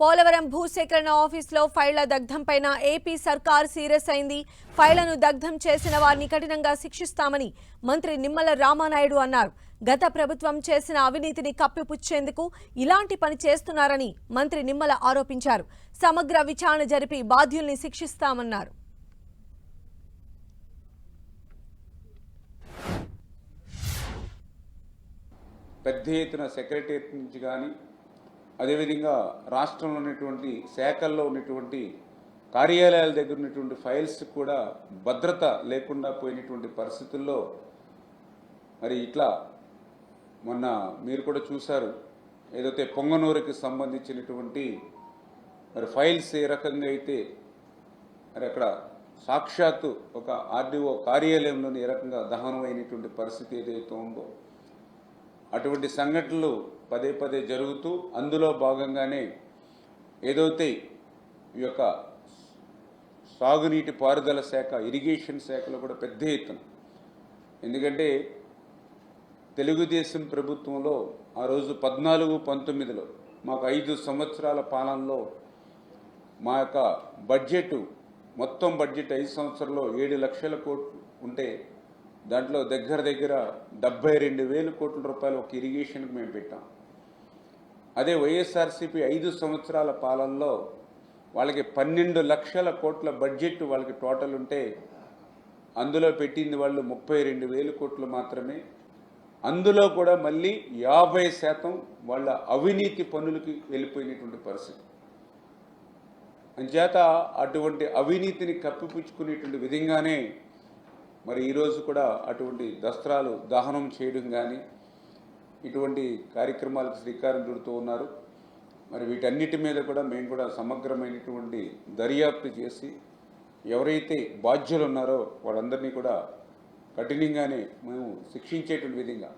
పోలవరం భూసేకరణ ఆఫీసులో ఫైళ్ల దగ్ధంపైన ఏపీ సర్కార్ సీరియస్ అయింది. ఫైళ్లను దగ్ధం చేసిన వారిని కఠినంగా శిక్షిస్తామని మంత్రి నిమ్మల రామానాయుడు అన్నారు. గత ప్రభుత్వం చేసిన అవినీతిని కప్పిపుచ్చేందుకు ఇలాంటి పని చేస్తున్నారని మంత్రి నిమ్మల ఆరోపించారు. సమగ్ర విచారణ జరిపి బాధ్యుల్ని శిక్షిస్తామన్నారు. పెద్ద ఎత్తున సెక్రటరియట్ నుంచి కానీ అదేవిధంగా రాష్ట్రంలో ఉన్నటువంటి శాఖల్లో ఉన్నటువంటి కార్యాలయాల దగ్గర ఉన్నటువంటి ఫైల్స్ కూడా భద్రత లేకుండా పోయినటువంటి పరిస్థితుల్లో మరి ఇట్లా మొన్న మీరు కూడా చూశారు, ఏదైతే పొంగనూరుకి సంబంధించినటువంటి మరి ఫైల్స్ ఏ రకంగా అయితే మరి అక్కడ సాక్షాత్తు ఒక ఆర్డీఓ కార్యాలయంలోని ఏ రకంగా దహనం అయినటువంటి పరిస్థితి ఏదైతే ఉందో అటువంటి సంఘటనలు పదే పదే జరుగుతూ అందులో భాగంగానే ఏదైతే ఈ యొక్క సాగునీటి పారుదల శాఖ ఇరిగేషన్ శాఖలో కూడా పెద్ద ఎత్తున, ఎందుకంటే తెలుగుదేశం ప్రభుత్వంలో ఆ రోజు 14-19లో మాకు 5 సంవత్సరాల పాలనలో మా యొక్క బడ్జెట్ మొత్తం బడ్జెట్ 5 సంవత్సరాల్లో 7 లక్షల కోట్లు ఉంటే దాంట్లో దగ్గర 72,000 కోట్ల రూపాయలు ఒక ఇరిగేషన్కి మేము పెట్టాం. అదే వైఎస్ఆర్సీపీ 5 సంవత్సరాల పాలనలో వాళ్ళకి 12 లక్షల కోట్ల బడ్జెట్ వాళ్ళకి టోటల్ ఉంటే అందులో పెట్టింది వాళ్ళు 32,000 కోట్లు మాత్రమే. అందులో కూడా మళ్ళీ 50% వాళ్ళ అవినీతి పనులకి వెళ్ళిపోయినటువంటి పరిస్థితి. అంచేత అటువంటి అవినీతిని కప్పిపుచ్చుకునేటువంటి విధంగానే మరి ఈరోజు కూడా అటువంటి దస్త్రాలు దహనం చేయడం కానీ ఇటువంటి కార్యక్రమాలకు శ్రీకారం చుడుతూ ఉన్నారు. మరి వీటన్నిటి మీద కూడా మేము కూడా సమగ్రమైనటువంటి దర్యాప్తు చేసి ఎవరైతే బాధ్యులు ఉన్నారో వాళ్ళందరినీ కూడా కఠినంగానే మేము శిక్షించేటువంటి విధంగా